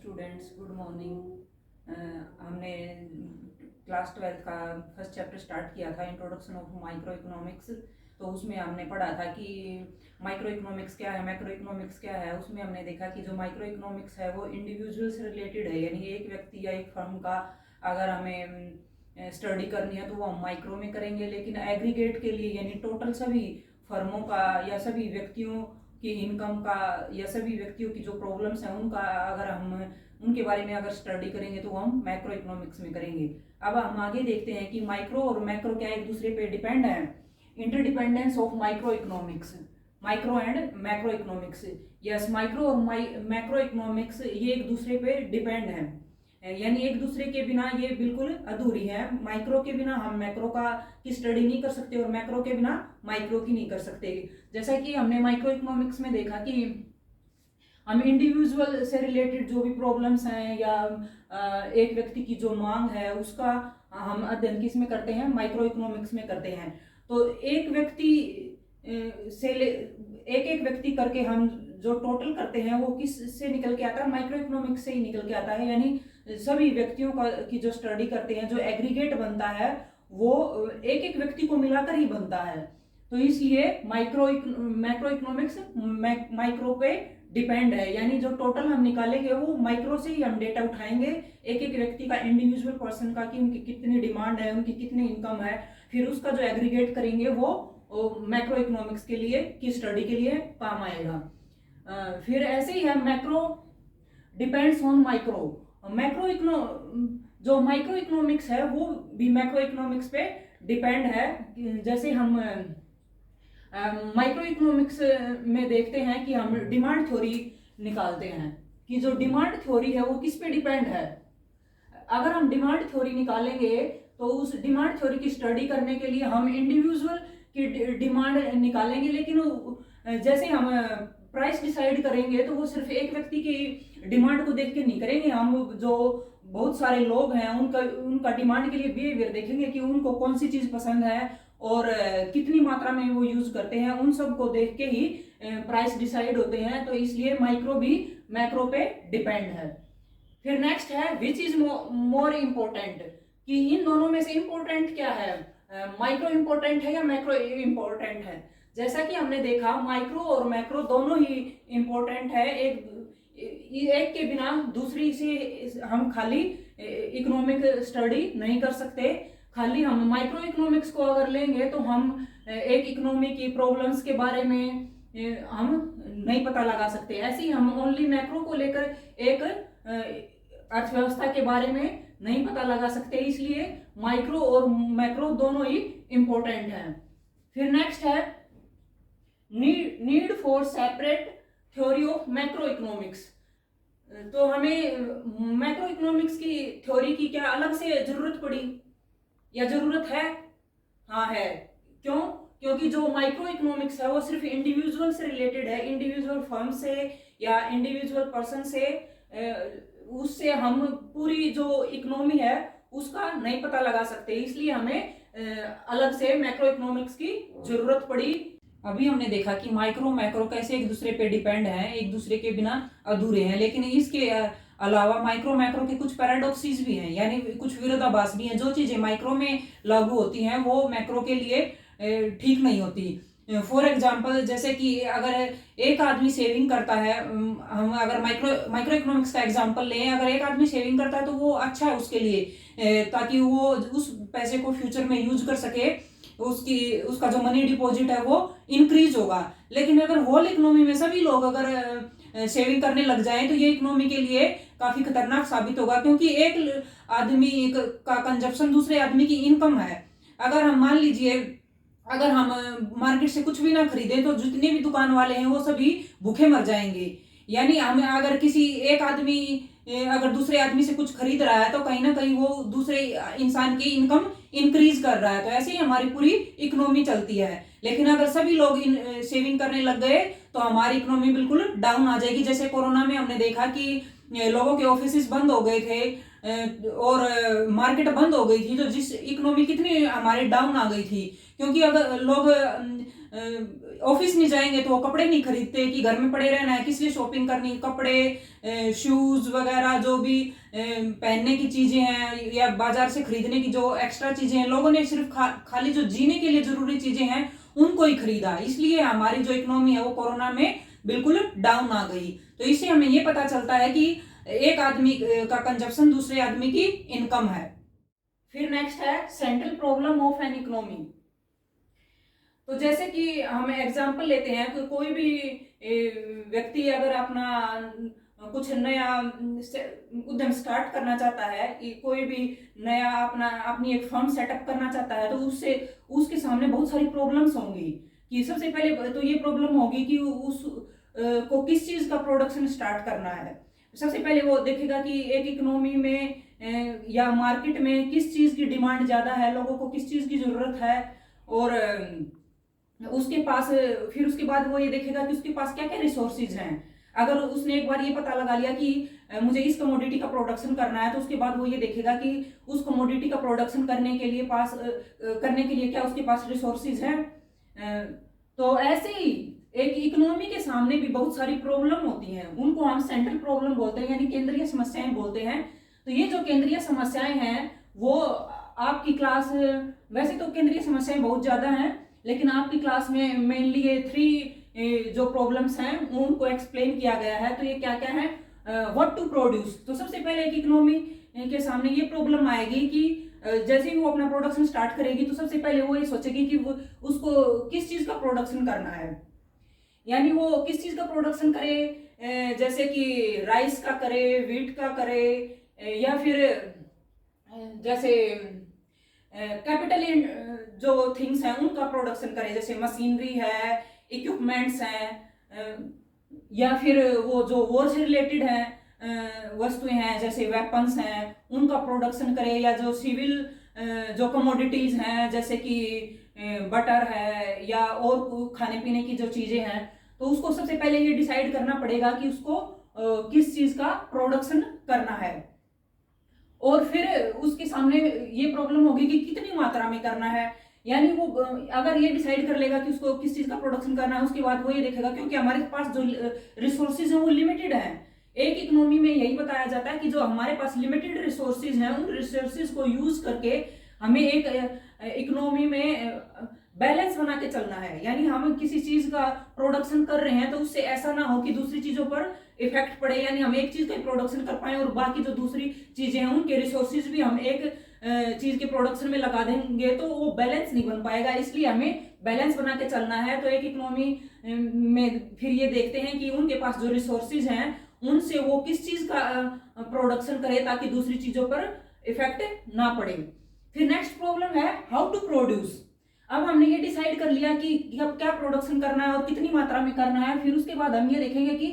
Students, good morning. हमने class 12 का first chapter start किया था, इंट्रोडक्शन ऑफ माइक्रो इकोनॉमिक्स। तो उसमें हमने पढ़ा था कि माइक्रो इकोनॉमिक्स क्या है, मैक्रो इकोनॉमिक्स क्या है। उसमें हमने देखा कि जो माइक्रो इकोनॉमिक्स है वो इंडिविजुअल से रिलेटेड है, यानी एक व्यक्ति या एक फर्म का अगर हमें स्टडी करनी है तो वो हम माइक्रो में करेंगे, लेकिन एग्रीगेट के लिए यानी टोटल सभी फर्मों का या सभी व्यक्तियों की इनकम का या सभी व्यक्तियों की जो प्रॉब्लम्स हैं उनका अगर हम उनके बारे में अगर स्टडी करेंगे तो हम मैक्रो इकोनॉमिक्स में करेंगे। अब हम आगे देखते हैं कि माइक्रो और मैक्रो क्या एक दूसरे पे डिपेंड है। Interdependence of micro economics, micro and macro economics. Yes, micro और मैक्रो इकोनॉमिक्स ये एक दूसरे पे डिपेंड है, यानी एक दूसरे के बिना ये बिल्कुल अधूरी है। माइक्रो के बिना हम मैक्रो का की स्टडी नहीं कर सकते और मैक्रो के बिना माइक्रो की नहीं कर सकते। जैसा कि हमने माइक्रो इकोनॉमिक्स में देखा कि हम इंडिविजुअल से रिलेटेड जो भी प्रॉब्लम्स हैं या एक व्यक्ति की जो मांग है उसका हम अध्ययन किस में करते हैं, माइक्रो इकोनॉमिक्स में करते हैं। तो एक व्यक्ति से एक एक व्यक्ति करके हम जो टोटल करते हैं वो किस से निकल के आता है, माइक्रो इकोनॉमिक्स से ही निकल के आता है। यानी सभी व्यक्तियों का की जो स्टडी करते हैं, जो एग्रीगेट बनता है वो एक एक व्यक्ति को मिलाकर ही बनता है। तो इसलिए मैक्रो इकोनॉमिक्स माइक्रो पे डिपेंड है, यानी जो टोटल हम निकालेंगे वो माइक्रो से ही हम डेटा उठाएंगे, एक एक व्यक्ति का, इंडिविजुअल पर्सन का, कि उनकी कितनी डिमांड है, उनकी कितनी इनकम है, फिर उसका जो एग्रीगेट करेंगे वो मैक्रो इकोनॉमिक्स के लिए की स्टडी के लिए काम आएगा। फिर ऐसे ही है मैक्रो डिपेंड्स ऑन माइक्रो। जो माइक्रो इकोनॉमिक्स है वो भी मैक्रो इकोनॉमिक्स पे डिपेंड है। जैसे हम माइक्रो इकोनॉमिक्स में देखते हैं कि हम डिमांड थ्योरी निकालते हैं कि जो डिमांड थ्योरी है वो किस पे डिपेंड है। अगर हम डिमांड थ्योरी निकालेंगे तो उस डिमांड थ्योरी की स्टडी करने के लिए हम इंडिविजुअल की डिमांड निकालेंगे, लेकिन जैसे हम प्राइस डिसाइड करेंगे तो वो सिर्फ एक व्यक्ति की डिमांड को देख के नहीं करेंगे। हम जो बहुत सारे लोग हैं उनका डिमांड के लिए बिहेवियर देखेंगे कि उनको कौन सी चीज पसंद है और कितनी मात्रा में वो यूज करते हैं, उन सब को देख के ही प्राइस डिसाइड होते हैं। तो इसलिए माइक्रो भी मैक्रो पे डिपेंड है। फिर नेक्स्ट है विच इज मोर इम्पोर्टेंट, कि इन दोनों में से इम्पोर्टेंट क्या है, माइक्रो इम्पोर्टेंट है या मैक्रो इम्पोर्टेंट है। जैसा कि हमने देखा माइक्रो और मैक्रो दोनों ही इम्पोर्टेंट है, एक के बिना दूसरी से हम खाली इकोनॉमिक स्टडी नहीं कर सकते। खाली हम माइक्रो इकोनॉमिक्स को अगर लेंगे तो हम एक इकोनॉमी की प्रॉब्लम्स के बारे में हम नहीं पता लगा सकते। ऐसे ही हम ओनली मैक्रो को लेकर एक अर्थव्यवस्था के बारे में नहीं पता लगा सकते, इसलिए माइक्रो और मैक्रो दोनों ही इम्पोर्टेंट हैं। फिर नेक्स्ट है need for separate theory of macro economics. तो हमें मैक्रो इकोनॉमिक्स की थ्योरी की क्या अलग से जरूरत पड़ी या जरूरत है? हाँ है। क्यों? क्योंकि जो माइक्रो इकोनॉमिक्स है वो सिर्फ इंडिविजुअल से रिलेटेड है, इंडिविजुअल फर्म से या इंडिविजुअल पर्सन से, उससे हम पूरी जो इकोनॉमी है उसका नहीं पता लगा सकते, इसलिए हमें अलग से मैक्रो इकोनॉमिक्स की जरूरत पड़ी। अभी हमने देखा कि माइक्रो मैक्रो कैसे एक दूसरे पे डिपेंड हैं, एक दूसरे के बिना अधूरे हैं, लेकिन इसके अलावा माइक्रो मैक्रो के कुछ पैराडॉक्सिस भी हैं, यानी कुछ विरोधाभास भी हैं। जो चीजें माइक्रो में लागू होती हैं वो मैक्रो के लिए ठीक नहीं होती। फॉर एग्जाम्पल, जैसे कि अगर एक आदमी सेविंग करता है, हम अगर माइक्रो इकोनॉमिक्स का एग्जांपल लें, अगर एक आदमी सेविंग करता है तो वो अच्छा है उसके लिए, ताकि वो उस पैसे को फ्यूचर में यूज कर सके, उसका जो मनी डिपॉजिट है वो इंक्रीज होगा। लेकिन अगर होल इकोनॉमी में सभी लोग अगर सेविंग करने लग जाएं तो ये इकोनॉमी के लिए काफी खतरनाक साबित होगा, क्योंकि एक आदमी का कंजप्शन दूसरे आदमी की इनकम है। अगर हम मान लीजिए अगर हम मार्केट से कुछ भी ना खरीदें तो जितने भी दुकान वाले हैं वो सभी भूखे मर जाएंगे। यानी हमें अगर किसी एक आदमी अगर दूसरे आदमी से कुछ खरीद रहा है तो कहीं ना कहीं वो दूसरे इंसान की इनकम इंक्रीज कर रहा है, तो ऐसे ही हमारी पूरी इकोनॉमी चलती है। लेकिन अगर सभी लोग सेविंग करने लग गए तो हमारी इकोनॉमी बिल्कुल डाउन आ जाएगी। जैसे कोरोना में हमने देखा कि लोगों के ऑफिस बंद हो गए थे और मार्केट बंद हो गई थी, तो जिस इकोनॉमी कितनी हमारी डाउन आ गई थी, क्योंकि अगर लोग ऑफिस नहीं जाएंगे तो वो कपड़े नहीं खरीदते कि घर में पड़े रहना है, किस लिए शॉपिंग करनी, कपड़े, शूज वगैरह जो भी पहनने की चीजें हैं या बाजार से खरीदने की जो एक्स्ट्रा चीजें हैं, लोगों ने सिर्फ खाली जो जीने के लिए जरूरी चीजें हैं उनको ही खरीदा। इसलिए हमारी जो इकोनॉमी है वो कोरोना में बिल्कुल डाउन आ गई। तो इससे हमें ये पता चलता है कि एक आदमी का कंजप्शन दूसरे आदमी की इनकम है। फिर नेक्स्ट है central problem of an economy. तो जैसे कि हम एग्जांपल लेते हैं कि कोई भी व्यक्ति अगर अपना कुछ नया उद्यम स्टार्ट करना चाहता है, कोई भी नया अपनी एक फर्म सेटअप करना चाहता है, तो उसके सामने बहुत सारी प्रॉब्लम्स होंगी। कि सबसे पहले तो ये प्रॉब्लम होगी कि उस को किस चीज का प्रोडक्शन स्टार्ट करना है। सबसे पहले वो देखेगा कि एक इकोनॉमी में या मार्केट में किस चीज की डिमांड ज्यादा है, लोगों को किस चीज की जरूरत है, और उसके पास फिर उसके बाद वो ये देखेगा कि उसके पास क्या क्या रिसोर्सेज हैं। अगर उसने एक बार ये पता लगा लिया कि मुझे इस कमोडिटी का प्रोडक्शन करना है, तो उसके बाद वो ये देखेगा कि उस कमोडिटी का प्रोडक्शन करने के लिए क्या उसके पास रिसोर्सेज हैं। तो ऐसे ही एक इकोनॉमी के सामने भी बहुत सारी प्रॉब्लम होती हैं, उनको हम सेंट्रल प्रॉब्लम बोलते हैं, यानी केंद्रीय समस्याएं बोलते हैं। तो ये जो केंद्रीय समस्याएं हैं वो आपकी क्लास, वैसे तो केंद्रीय समस्याएं बहुत ज्यादा हैं, लेकिन आपकी क्लास में मेनली ये 3 जो प्रॉब्लम्स हैं उनको एक्सप्लेन किया गया है। तो ये क्या क्या है, व्हाट टू प्रोड्यूस। तो सबसे पहले एक इकोनॉमी के सामने ये प्रॉब्लम आएगी कि जैसे ही वो अपना प्रोडक्शन स्टार्ट करेगी तो सबसे पहले वो ये सोचेगी कि वो उसको किस चीज का प्रोडक्शन करना है, यानी वो किस चीज का प्रोडक्शन करे, जैसे कि राइस का करे, व्हीट का करे, या फिर जैसे कैपिटल जो थिंग्स हैं उनका प्रोडक्शन करे, जैसे मशीनरी है, इक्विपमेंट्स हैं, या फिर वो जो वॉर से रिलेटेड हैं वस्तुएं हैं जैसे वेपन्स हैं उनका प्रोडक्शन करे, या जो सिविल जो कमोडिटीज हैं जैसे कि बटर है या और खाने पीने की जो चीजें हैं, तो उसको सबसे पहले ये डिसाइड करना पड़ेगा कि उसको किस चीज का प्रोडक्शन करना है। और फिर उसके सामने ये प्रॉब्लम होगी कि कितनी मात्रा में करना है, यानी वो अगर ये डिसाइड कर लेगा कि उसको किस चीज का प्रोडक्शन करना है, उसके बाद वो ये देखेगा क्योंकि हमारे पास जो रिसोर्सेज हैं वो लिमिटेड हैं। एक इकोनॉमी में यही बताया जाता है कि जो हमारे पास लिमिटेड रिसोर्सेज हैं उन रिसोर्सेज को यूज करके हमें एक इकोनॉमी में बैलेंस बना के चलना है। यानी हम किसी चीज का प्रोडक्शन कर रहे हैं तो उससे ऐसा ना हो कि दूसरी चीजों पर इफेक्ट पड़े, यानी हम एक चीज का प्रोडक्शन कर पाए और बाकी जो दूसरी चीजें हैं उनके रिसोर्सेज भी हम एक चीज के प्रोडक्शन में लगा देंगे तो वो बैलेंस नहीं बन पाएगा। इसलिए हमें बैलेंस बना के चलना है। तो एक इकोनॉमी में फिर ये देखते हैं कि उनके पास जो रिसोर्सेज हैं उनसे वो किस चीज का प्रोडक्शन करे ताकि दूसरी चीजों पर इफेक्ट ना पड़े। फिर नेक्स्ट प्रॉब्लम है हाउ टू प्रोड्यूस। अब हमने ये डिसाइड कर लिया कि क्या प्रोडक्शन करना है और कितनी मात्रा में करना है, फिर उसके बाद हम ये देखेंगे कि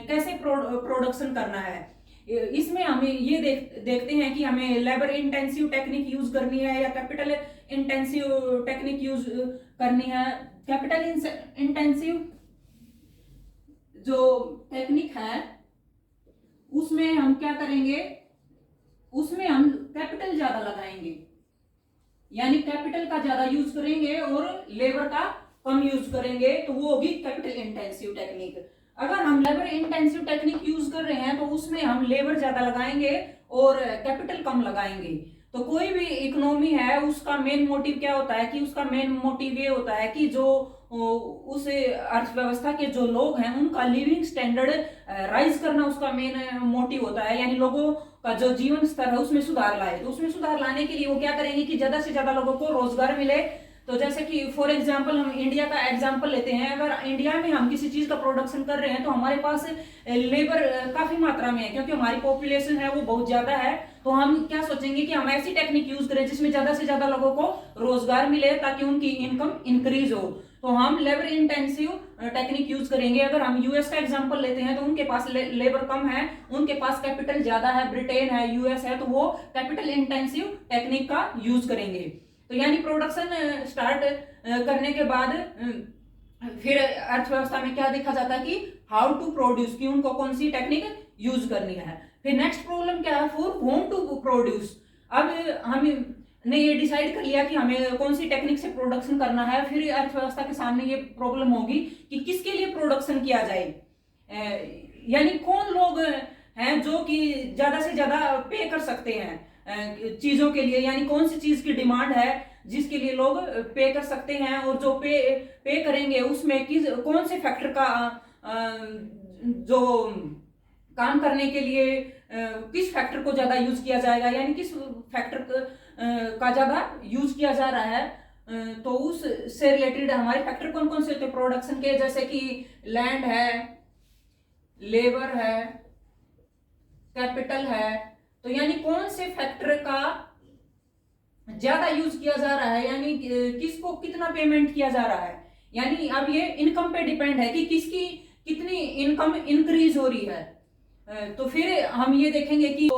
कैसे प्रोडक्शन करना है। इसमें हमें ये देखते हैं कि हमें लेबर इंटेंसिव टेक्निक यूज करनी है या कैपिटल इंटेंसिव टेक्निक यूज करनी है। कैपिटल इंटेंसिव जो टेक्निक है उसमें हम क्या करेंगे, उसमें हम कैपिटल ज्यादा लगाएंगे, यानी कैपिटल का ज्यादा यूज करेंगे और लेबर का कम यूज करेंगे, तो वो होगी कैपिटल इंटेंसिव टेक्निक। अगर हम लेबर इंटेंसिव टेक्निक यूज कर रहे हैं तो उसमें हम लेबर ज्यादा लगाएंगे और कैपिटल कम लगाएंगे। तो कोई भी इकोनॉमी है उसका मेन मोटिव क्या होता है कि उसका मेन मोटिव ये होता है कि जो उस अर्थव्यवस्था के जो लोग हैं उनका लिविंग स्टैंडर्ड राइज करना उसका मेन मोटिव होता है, यानी लोगों का जो जीवन स्तर है उसमें सुधार लाए। तो उसमें सुधार लाने के लिए वो क्या करेंगे कि ज्यादा से ज्यादा लोगों को रोजगार मिले। तो जैसे कि फॉर एग्जांपल हम इंडिया का एग्जांपल लेते हैं, अगर इंडिया में हम किसी चीज का प्रोडक्शन कर रहे हैं तो हमारे पास लेबर काफी मात्रा में है क्योंकि हमारी पॉपुलेशन है वो बहुत ज्यादा है। तो हम क्या सोचेंगे कि हम ऐसी टेक्निक यूज करें जिसमें ज्यादा से ज्यादा लोगों को रोजगार मिले ताकि उनकी इनकम इंक्रीज हो। तो हम लेबर इंटेंसिव टेक्निक यूज करेंगे। अगर हम यूएस का एग्जांपल लेते हैं तो उनके पास लेबर कम है, उनके पास कैपिटल ज्यादा है, ब्रिटेन है, यूएस है, तो वो कैपिटल इंटेंसिव टेक्निक का यूज करेंगे। तो यानी प्रोडक्शन स्टार्ट करने के बाद फिर अर्थव्यवस्था में क्या देखा जाता है कि हाउ टू प्रोड्यूस, कि उनको कौन सी टेक्निक यूज करनी है। फिर नेक्स्ट प्रॉब्लम क्या है, फॉर होम टू प्रोड्यूस। अब हम ने ये डिसाइड कर लिया कि हमें कौन सी टेक्निक से प्रोडक्शन करना है, फिर अर्थव्यवस्था के सामने ये प्रॉब्लम होगी कि किसके लिए प्रोडक्शन किया जाए। यानी कौन लोग हैं जो कि ज्यादा से ज्यादा पे कर सकते हैं चीजों के लिए, यानी कौन सी चीज की डिमांड है जिसके लिए लोग पे कर सकते हैं, और जो पे करेंगे उसमें कौन से फैक्टर का जो काम करने के लिए किस फैक्टर को ज्यादा यूज किया जाएगा, यानी किस फैक्टर का ज्यादा यूज किया जा रहा है। तो उस से रिलेटेड हमारे फैक्टर कौन कौन से होते हैं प्रोडक्शन के, जैसे कि लैंड है, लेबर है, कैपिटल है। तो यानी कौन से फैक्टर का ज्यादा यूज किया जा रहा है, यानी किसको कितना पेमेंट किया जा रहा है, यानी अब ये इनकम पे डिपेंड है कि किसकी कितनी इनकम इंक्रीज हो रही है। तो फिर हम ये देखेंगे कि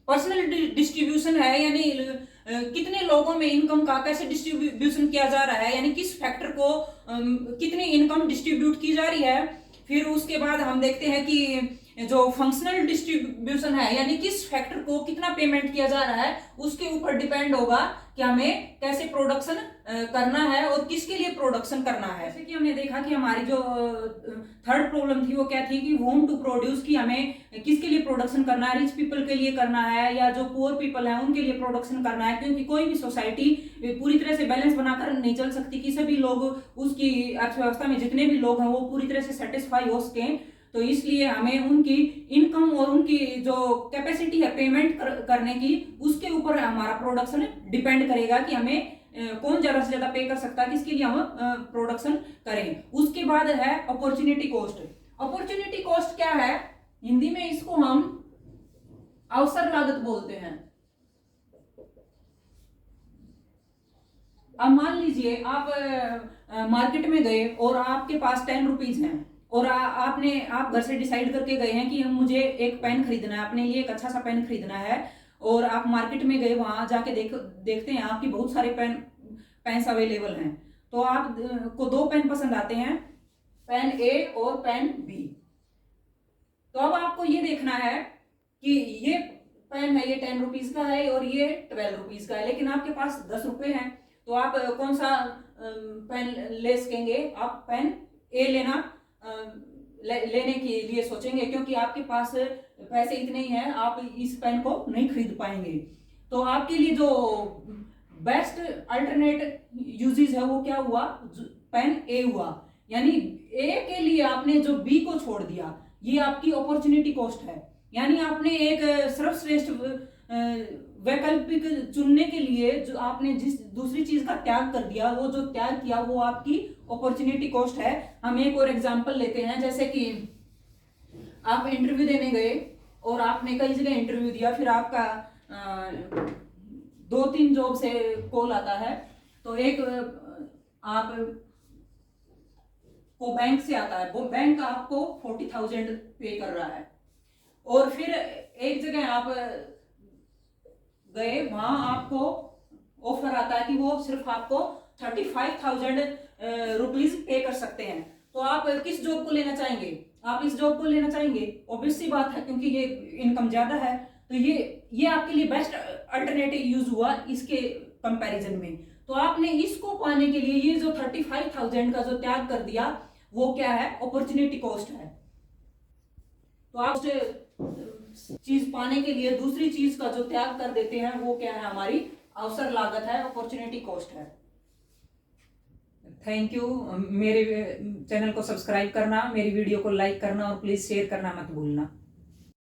पर्सनल डिस्ट्रीब्यूशन है, यानी कितने लोगों में इनकम का कैसे डिस्ट्रीब्यूशन किया जा रहा है, यानी किस फैक्टर को कितनी इनकम डिस्ट्रीब्यूट की जा रही है। फिर उसके बाद हम देखते हैं कि जो फंक्शनल डिस्ट्रीब्यूशन है, यानी किस फैक्टर को कितना पेमेंट किया जा रहा है, उसके ऊपर डिपेंड होगा कि हमें कैसे प्रोडक्शन करना है और किसके लिए प्रोडक्शन करना है। जैसे कि हमने देखा कि हमारी जो थर्ड प्रॉब्लम थी वो क्या थी कि होम टू प्रोड्यूस, की हमें किसके लिए प्रोडक्शन करना है, रिच पीपल के लिए करना है या जो पुअर पीपल है उनके लिए प्रोडक्शन करना है, क्योंकि कोई भी सोसाइटी पूरी तरह से बैलेंस बनाकर नहीं चल सकती कि सभी लोग उसकी अर्थव्यवस्था में जितने भी लोग हैं वो पूरी तरह से सेटिस्फाई हो सकें। तो इसलिए हमें उनकी इनकम और उनकी जो कैपेसिटी है पेमेंट करने की, उसके ऊपर हमारा प्रोडक्शन डिपेंड करेगा कि हमें कौन ज्यादा से ज्यादा पे कर सकता है, किसके लिए हम प्रोडक्शन करें। उसके बाद है अपॉर्चुनिटी कॉस्ट। अपॉर्चुनिटी कॉस्ट क्या है, हिंदी में इसको हम अवसर लागत बोलते हैं। अब मान लीजिए आप मार्केट में गए और आपके पास 10 रुपीज हैं और आप घर से डिसाइड करके गए हैं कि मुझे एक पेन खरीदना है, अपने लिए एक अच्छा सा पेन खरीदना है, और आप मार्केट में गए, वहां जाके देखते हैं आपकी बहुत सारे पेन्स अवेलेबल हैं। तो आप को 2 पेन पसंद आते हैं, पेन ए और पेन बी। तो अब आपको ये देखना है कि ये पेन है, ये 10 रुपीज का है और ये 12 रुपीज का है, लेकिन आपके पास 10 रुपए हैं। तो आप कौन सा पेन ले सकेंगे, आप पेन ए लेने के लिए सोचेंगे, क्योंकि आपके पास पैसे इतने ही हैं, आप इस पेन को नहीं खरीद पाएंगे। तो आपके लिए जो बेस्ट अल्टरनेट यूजेस है वो क्या हुआ, पेन ए हुआ। यानी ए के लिए आपने जो बी को छोड़ दिया, ये आपकी अपॉर्चुनिटी कॉस्ट है। यानी आपने एक सर्वश्रेष्ठ वैकल्पिक चुनने के लिए जो आपने जिस दूसरी चीज का त्याग कर दिया, वो जो त्याग किया वो आपकी अपॉर्चुनिटी कॉस्ट है। हम एक और एग्जांपल लेते हैं, जैसे कि आप इंटरव्यू देने गए और आपने कई जगह इंटरव्यू दिया, फिर आपका 2-3 जॉब से कॉल आता है। तो एक आप को बैंक से आता है, वो बैंक आपको 40,000 पे कर रहा है, और फिर एक जगह आप गए, वहां आपको ऑफर आता है कि वो सिर्फ आपको 35,000 रुपीज पे कर सकते हैं। तो आप किस जॉब को लेना चाहेंगे, आप इस जॉब को लेना चाहेंगे, ऑब्वियस सी बात है, क्योंकि ये इनकम ज्यादा है। तो ये आपके लिए बेस्ट अल्टरनेटिव यूज हुआ इसके कंपैरिजन में। तो आपने इसको पाने के लिए ये जो 35,000 का जो त्याग कर दिया, वो क्या है, अपॉर्चुनिटी कॉस्ट है। तो आप चीज पाने के लिए दूसरी चीज का जो त्याग कर देते हैं, वो क्या है, हमारी अवसर लागत है, अपॉर्चुनिटी कॉस्ट है। Thank you. मेरे चैनल को सब्सक्राइब करना, मेरी वीडियो को लाइक करना और प्लीज शेयर करना मत भूलना।